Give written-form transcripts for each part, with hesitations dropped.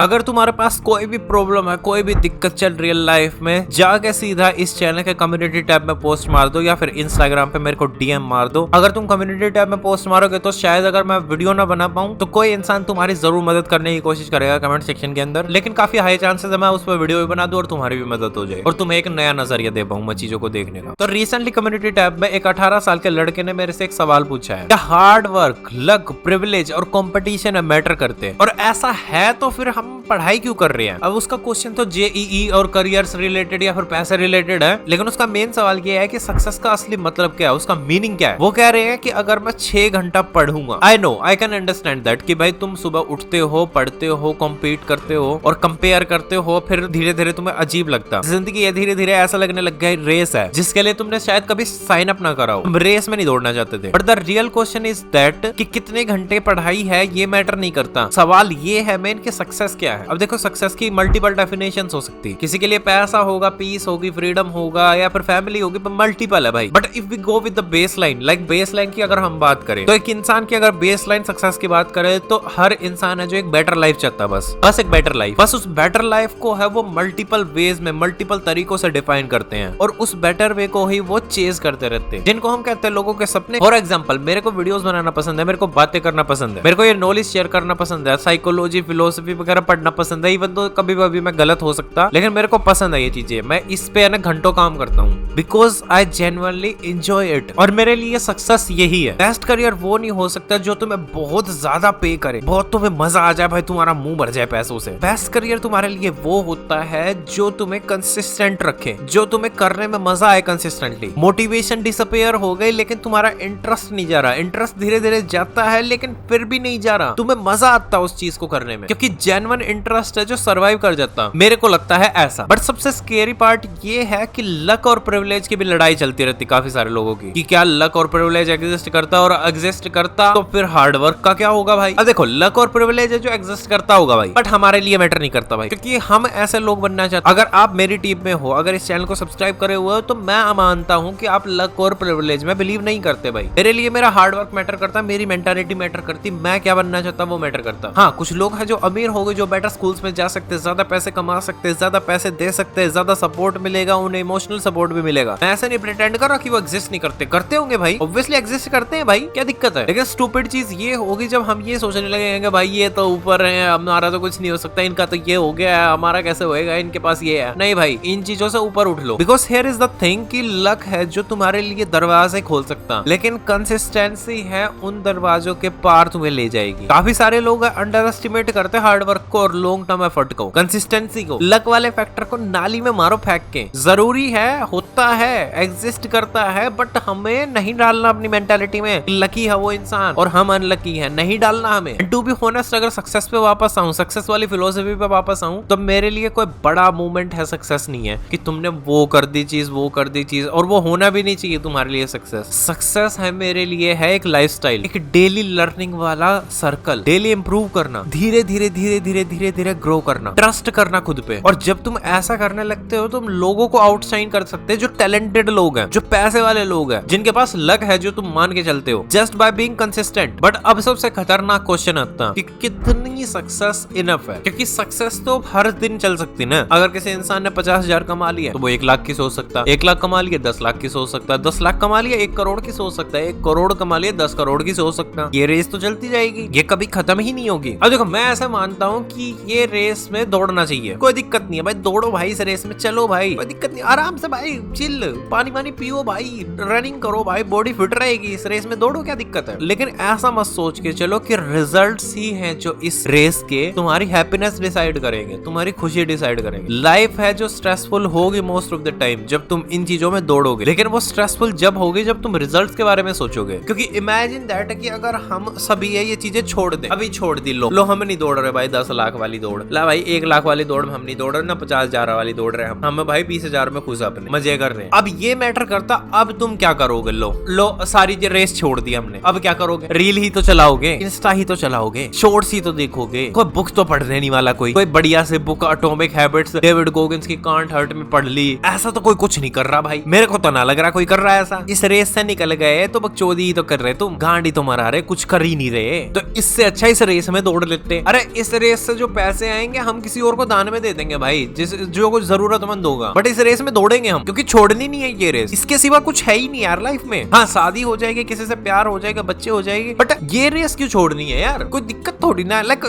अगर तुम्हारे पास कोई भी प्रॉब्लम है, कोई भी दिक्कत चल रही है लाइफ में, जाके सीधा इस चैनल के कम्युनिटी टैब में पोस्ट मार दो या फिर इंस्टाग्राम पे मेरे को डीएम मार दो। अगर तुम कम्युनिटी टैब में पोस्ट मारोगे तो शायद अगर मैं वीडियो ना बना पाऊं तो कोई इंसान तुम्हारी जरूर मदद करने की कोशिश करेगा कमेंट सेक्शन के अंदर, लेकिन काफी हाई चांसेस है मैं उस पर वीडियो भी बना दूं और तुम्हारी भी मदद हो जाए और तुम्हें एक नया नजरिया दे पाऊं मैं चीजों को देखने का। तो रिसेंटली कम्युनिटी टैब में एक 18 साल के लड़के ने मेरे से एक सवाल पूछा है, क्या हार्ड वर्क, लक, प्रिविलेज और कॉम्पिटिशन मैटर करते हैं, और ऐसा है तो फिर हम पढ़ाई क्यों कर रहे हैं। अब उसका क्वेश्चन तो जेईई और करियर्स रिलेटेड या फिर पैसे रिलेटेड है, लेकिन उसका मेन सवाल ये है कि सक्सेस का असली मतलब क्या है, उसका मीनिंग क्या है। वो कह रहे हैं कि अगर मैं 6 घंटा पढ़ूंगा, I know I can understand that कि भाई तुम सुबह उठते हो, पढ़ते हो, कॉम्पीट करते हो और कंपेयर करते हो, फिर धीरे धीरे तुम्हें अजीब लगता, जिंदगी ये धीरे धीरे ऐसा लगने लग गया रेस है जिसके लिए तुमने शायद कभी साइन अप ना करा हो, तुम रेस में नहीं दौड़ना चाहते थे। But the real question is that कि कितने घंटे पढ़ाई है ये मैटर नहीं करता, सवाल ये है मेन कि सक्सेस क्या है। अब देखो सक्सेस की मल्टीपल डेफिनेशंस हो सकती है, किसी के लिए पैसा होगा, पीस होगी, फ्रीडम होगा या फिर फैमिली होगी, मल्टीपल है भाई। But if we go with the baseline, like baseline की अगर हम बात करें तो एक इंसान की अगर बेसलाइन सक्सेस की बात करें तो हर इंसान है जो एक बेटर लाइफ चाहता है, बस एक बेटर लाइफ, बस उस बेटर लाइफ को है वो मल्टीपल वेज में मल्टीपल तरीकों से डिफाइन करते हैं और उस बेटर वे को ही वो चेज करते रहते हैं, जिनको हम कहते हैं लोगों के सपने। फॉर एग्जाम्पल मेरे को वीडियोस बनाना पसंद है, मेरे को बातें करना पसंद है, मेरे को ये नॉलेज शेयर करना पसंद है, साइकोलॉजी, फिलोसफी वगैरह पढ़ना पसंद है, इवन तो कभी कभी मैं गलत हो सकता, लेकिन मेरे को पसंद है ये चीजें, मैं इस पे ना घंटों काम करता हूँ because I genuinely enjoy it. और मेरे लिए सक्सेस यही है। बेस्ट करियर वो नहीं हो सकता जो तुम्हें बहुत ज्यादा पे करे, बहुत तुम्हें मजा आ जाए, भाई तुम्हारा मुंह भर जाए पैसों से। बेस्ट करियर तुम्हारे लिए वो होता है जो तुम्हें कंसिस्टेंट रखे, जो तुम्हें करने में मजा आए कंसिस्टेंटली। मोटिवेशन डिसअपीयर हो गई लेकिन तुम्हारा इंटरेस्ट नहीं जा रहा, इंटरेस्ट धीरे धीरे जाता है लेकिन फिर भी नहीं जा रहा, तुम्हें मजा आता है उस चीज को करने में क्योंकि जेन्युइन इंटरेस्ट है जो सर्वाइव कर जाता, मेरे को लगता है ऐसा। बट सबसे स्केरी पार्ट ये है कि लक और प्रिविलेज की भी लड़ाई चलती रहती काफी सारे लोगों की कि क्या लक और प्रिविलेज एग्जिस्ट करता, और एग्जिस्ट करता तो फिर हार्ड वर्क का क्या होगा भाई। अब देखो लक और प्रिविलेज है जो एग्जिस्ट करता होगा भाई, बट हमारे लिए मैटर नहीं करता भाई, क्योंकि हम ऐसे लोग बनना चाहते। अगर आप मेरी टीम में हो, अगर इस चैनल को सब्सक्राइब करे हुए हो, तो मैं मानता हूँ कि आप लक और प्रिविलेज में बिलीव नहीं करते भाई। मेरे लिए मेरा हार्ड वर्क मैटर करता, मेरी मेंटालिटी मैटर करती, मैं क्या बनना चाहता वो मैटर करता। हाँ कुछ लोग हैं जो अमीर हो गए, जो बेटर स्कूल्स में जा सकते, ज्यादा पैसे कमा सकते, ज्यादा पैसे दे सकते हैं, ज्यादा सपोर्ट मिलेगा, उन्हें इमोशनल सपोर्ट भी मिलेगा। मैं ऐसे नहीं प्रिटेंड कर रहा कि वो एग्जिस्ट नहीं करते, करते होंगे भाई, ऑब्वियसली एग्जिस्ट करते हैं भाई, क्या दिक्कत है। लेकिन स्टूपिड चीज ये होगी जब हम ये सोचने लगेंगे भाई ये तो ऊपर है, हमारा तो कुछ नहीं हो सकता, इनका तो ये हो गया है, हमारा कैसे होएगा, इनके पास ये है। नहीं भाई, इन चीजों से ऊपर उठ लो, because here is the thing कि लक है जो तुम्हारे लिए दरवाजे खोल सकता, लेकिन कंसिस्टेंसी है उन दरवाजों के पार तुम्हें ले जाएगी। काफी सारे लोग अंडर एस्टिमेट करते हैं हार्ड वर्क को और लॉन्ग टर्म एफर्ट को, कंसिस्टेंसी को। लक वाले फैक्टर को नाली में मारो फेंक के, जरूरी है, होता है, एग्जिस्ट करता है, बट हमें नहीं डालना अपनी मेंटालिटी में लकी है वो इंसान और हम अनलकी है, नहीं डालना हमें। टू बी ऑनेस्ट अगर सक्सेस पे वापस आऊं, सक्सेस वाली फिलोसफी पे वापस आऊं, तो मेरे लिए कोई बड़ा मूवमेंट है सक्सेस नहीं है कि तुमने वो कर दी चीज, वो कर दी चीज, और वो होना भी नहीं चाहिए तुम्हारे लिए। सक्सेस है मेरे लिए है एक लाइफस्टाइल, एक डेली लर्निंग वाला सर्कल, डेली इंप्रूव करना, धीरे धीरे धीरे धीरे धीरे धीरे ग्रो करना, ट्रस्ट करना खुद पे। और जब तुम ऐसा करने लगते हो तुम लोगों को आउटशाइन कर सकते हैं, जो टैलेंटेड लोग हैं, जो पैसे वाले लोग हैं, जिनके पास लक है, जो तुम मान के चलते हो just by being consistent. But अब सबसे खतरनाक क्वेश्चन आता है कि कितनी सक्सेस इनफ है, क्योंकि सक्सेस तो हर दिन चल सकती ना। अगर किसी इंसान ने 50,000 कमा लिया तो वो 1 लाख की सोच सकता, 1 लाख कमा लिया 10 लाख की सोच सकता, 10 लाख कमा लिया 1 करोड़ की सोच सकता है, 1 करोड़ कमा लिया 10 करोड़ की सोच सकता। ये रेस तो चलती जाएगी, ये कभी खत्म ही नहीं होगी। अब देखो मैं ऐसा मानता हूँ कि ये रेस में दौड़ना चाहिए, कोई दिक्कत नहीं है भाई, दौड़ो भाई इस रेस में, चलो भाई, कोई दिक्कत नहीं, आराम से भाई, चिल, पानी पानी पियो भाई, रनिंग करो भाई, बॉडी फिट रहेगी, इस रेस में दौड़ो, क्या दिक्कत है। लेकिन ऐसा मत सोच के चलो कि रिजल्ट्स ही हैं जो इस रेस के तुम्हारी हैप्पीनेस डिसाइड करेंगे, तुम्हारी खुशी डिसाइड करेंगे। लाइफ है जो स्ट्रेसफुल होगी मोस्ट ऑफ द टाइम जब तुम इन चीजों में दौड़ोगे, लेकिन वो स्ट्रेसफुल जब होगी जब तुम रिजल्ट्स के बारे में सोचोगे। क्योंकि इमेजिन दैट कि अगर हम सभी ये चीजें छोड़ दें, अभी छोड़ दी, लो हम नहीं दौड़ रहे भाई 10 लाख वाली दौड़, ला भाई 1 लाख वाली दौड़ में हम नहीं दौड़ रहे ना, 50,000 वाली दौड़ रहे हैं हम भाई 20,000 में खुश अपने मजे कर रहे हैं। अब ये मैटर करता, अब तुम क्या करोगे। लो सारी रेस छोड़ दी हमने, अब क्या करोगे, रील ही तो चलाओगे, इंस्टा ही तो चलाओगे, शॉर्ट्स ही तो देखोगे, कोई बुक तो पढ़ने नहीं वाला, कोई बढ़िया से book atomic habits David Goggins की कांट हर्ट में पढ़ ली, ऐसा तो कोई कुछ नहीं कर रहा भाई, मेरे को तो ना लग रहा कोई कर रहा है ऐसा। इस रेस से निकल गए तो बकचोदी ही तो कर रहे, तुम गांडी तो मरा रहे, कुछ कर ही नहीं रहे, तो इससे अच्छा इस रेस में दौड़ लेते। अरे इस रेस से जो पैसे आएंगे हम किसी और को दान में दे देंगे भाई, जो कुछ जरूरतमंद होगा। बट इस रेस में दौड़ेंगे हम, क्योंकि छोड़नी नहीं है ये रेस। इसके सिवा कुछ है ही नहीं यार लाइफ में। हाँ, शादी हो जाएगी, किसी से प्यार हो जाएगा, बच्चे हो जाएंगे, बट ये रेस क्यों छोड़नी है यार? कोई दिक्कत थोड़ी ना। लाइक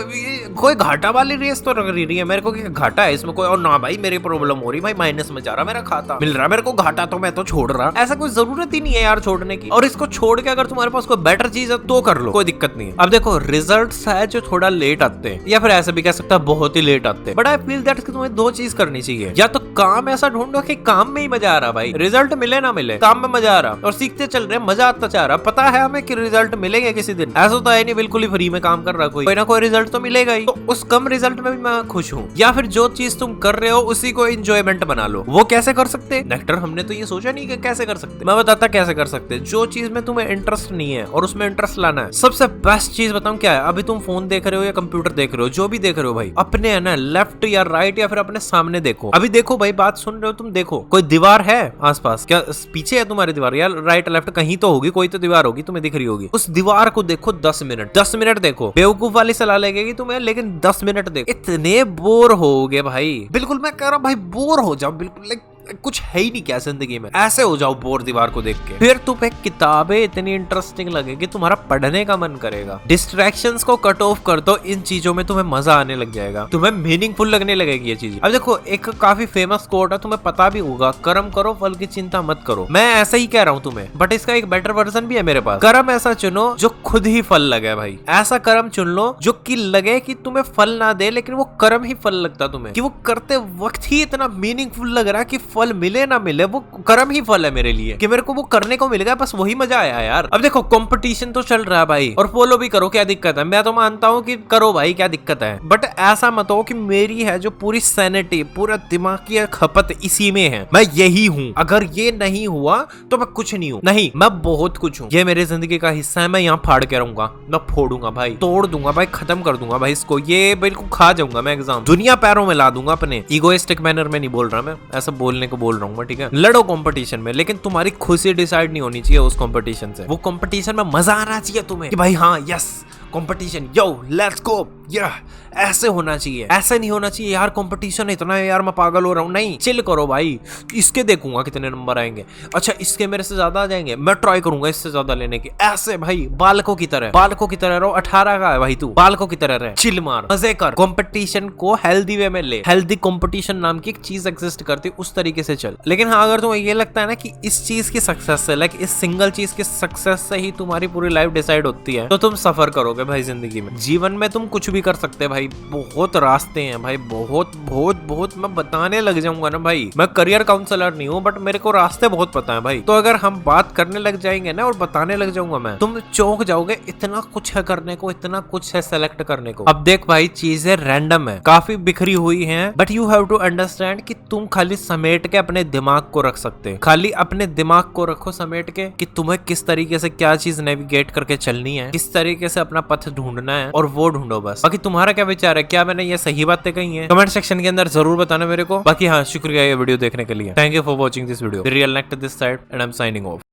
कोई घाटा वाली रेस तो लग रही है मेरे को कि घाटा है इसमें कोई, और ना भाई मेरी प्रॉब्लम हो रही भाई, माइनस में जा रहा मेरा खाता, मिल रहा मेरे को घाटा तो मैं तो छोड़ रहा। ऐसा कोई जरूरत ही नहीं है यार छोड़ने की। और इसको छोड़ के अगर तुम्हारे पास कोई बेटर चीज है तो कर लो, कोई दिक्कत नहीं है। अब देखो रिजल्ट्स है जो थोड़ा लेट आते हैं, या फिर ऐसे भी कह सकता है बहुत ही लेट आते हैं। बट आई फील दैट तुम्हें दो चीज करनी चाहिए, या तो काम ऐसा ढूंढो कि काम में ही मजा आ रहा भाई, रिजल्ट मिले ना मिले काम में मजा आ रहा, और सीखते चल रहे मजा आता जा रहा। पता है हमें कि रिजल्ट मिलेंगे किसी दिन, ऐसा तो है नहीं बिल्कुल ही फ्री में काम कर रहा, कोई ना कोई रिजल्ट तो मिलेगा ही। तो उस कम रिजल्ट में भी मैं खुश हूँ। या फिर जो चीज तुम कर रहे हो उसी को एंजॉयमेंट बना लो। वो कैसे कर सकते हैं नेक्टर? हमने तो ये सोचा नहीं कि कैसे कर सकते। मैं बताता कैसे कर सकते। जो चीज में तुम्हें इंटरेस्ट नहीं है और उसमें इंटरेस्ट लाना है, सबसे बेस्ट चीज बताऊं क्या है? अभी तुम फोन देख रहे हो या कंप्यूटर देख रहे हो, जो भी देख रहे हो भाई, अपने है ना लेफ्ट या राइट या फिर अपने सामने देखो। अभी देखो भाई, बात सुन रहे हो तुम, देखो कोई दीवार है आसपास? क्या पीछे है तुम्हारी दीवार? या राइट लेफ्ट कहीं तो होगी, कोई तो दीवार होगी तुम्हें दिख रही होगी। उस दीवार को देखो 10 मिनट देखो। बेवकूफ वाली सलाह लगेगी तुम्हें, लेकिन 10 मिनट देखो। इतने बोर होगे भाई, बिल्कुल मैं कह रहा हूं भाई, बोर हो जाओ बिल्कुल। कुछ है ही नहीं क्या जिंदगी में, ऐसे हो जाओ बोर दीवार को देख के। फिर तुम्हें किताबें इतनी इंटरेस्टिंग लगेगी, तुम्हारा पढ़ने का मन करेगा। डिस्ट्रैक्शंस को कट ऑफ कर दो, इन चीजों में तुम्हें मजा आने लग जाएगा, तुम्हें मीनिंगफुल लगने लगेगी ये चीज। अब देखो एक काफी फेमस कोट है, तुम्हें पता भी होगा, कर्म करो फल की चिंता मत करो। मैं ऐसा ही कह रहा हूँ तुम्हें, बट इसका एक बेटर वर्जन भी है मेरे पास। कर्म ऐसा चुनो जो खुद ही फल लगे भाई। ऐसा कर्म चुन लो जो कि लगे कि तुम्हें फल ना दे, लेकिन वो कर्म ही फल लगता तुम्हें, कि वो करते वक्त ही इतना मीनिंगफुल लग रहा है कि फल मिले ना मिले वो कर्म ही फल है मेरे लिए, कि मेरे को वो करने को मिल गया, बस वही मजा आया यार। अब देखो कंपटीशन तो चल रहा है भाई, और फॉलो भी करो, क्या दिक्कत है? मैं तो मानता हूँ कि करो भाई, क्या दिक्कत है? बट ऐसा मत हो कि मेरी है जो पूरी सैनिटी, पूरा दिमाग की खपत इसी में है, मैं यही हूँ, अगर ये नहीं हुआ तो मैं कुछ नहीं हूँ। नहीं, मैं बहुत कुछ हूँ, ये मेरी जिंदगी का हिस्सा है, मैं यहाँ फाड़ के रहूंगा, मैं फोड़ूंगा भाई, तोड़ दूंगा भाई, खत्म कर दूंगा भाई इसको, ये बिल्कुल खा जाऊंगा मैं एग्जाम, दुनिया पैरों में ला दूंगा अपने। ईगोइस्टिक मैनर में नहीं बोल रहा मैं, ऐसा बोलने को बोल रहा हूँ मैं, ठीक है? लड़ो कंपटीशन में, लेकिन तुम्हारी खुशी डिसाइड नहीं होनी चाहिए उस कंपटीशन से। वो कंपटीशन में मजा आना चाहिए तुम्हें कि भाई हाँ yes competition, yo let's go, या ऐसे होना चाहिए। ऐसे नहीं होना चाहिए यार कंपटीशन इतना है यार मैं पागल हो रहा हूँ। नहीं, चिल करो भाई, इसके देखूंगा कितने नंबर आएंगे, अच्छा इसके मेरे से ज्यादा आ जाएंगे, मैं ट्राई करूंगा इससे ज्यादा लेने की। ऐसे भाई बालकों की तरह रहो। 18 का है भाई तू, बालकों की तरह रहे, चिल मार, मजे कर। कंपटीशन को हेल्दी वे में ले, हेल्दी कंपटीशन नाम की एक चीज एग्जिस्ट करती है, उस तरीके से चल। लेकिन हाँ, अगर तुम्हें ये लगता है ना कि इस चीज की सक्सेस से, लाइक इस सिंगल चीज की सक्सेस से ही तुम्हारी पूरी लाइफ डिसाइड होती है, तो तुम सफर करोगे भाई जिंदगी में। जीवन में तुम कुछ भी कर सकते हैं भाई, बहुत रास्ते हैं भाई, बहुत बहुत बहुत। मैं बताने लग जाऊंगा ना भाई, मैं करियर काउंसलर नहीं हूँ, बट मेरे को रास्ते बहुत पता है भाई। तो अगर हम बात करने लग जाएंगे ना और बताने लग जाऊंगा मैं, तुम चौंक जाओगे, इतना कुछ है करने को, इतना कुछ है सेलेक्ट करने को। अब देख भाई, चीजें रैंडम है, काफी बिखरी हुई है, but you have to understand कि तुम खाली समेट के अपने दिमाग को रख सकते हैं। खाली अपने दिमाग को रखो समेट के, कि तुम्हें किस तरीके से क्या चीज नेविगेट करके चलनी है, किस तरीके से अपना पथ ढूंढना है, और वो ढूंढो बस। बाकी तुम्हारा क्या विचार है, क्या मैंने ये सही बातें कही हैं? कमेंट सेक्शन के अंदर जरूर बताना मेरे को। बाकी हाँ, शुक्रिया ये वीडियो देखने के लिए। Thank you for watching this video. Real naked this side and I am signing off.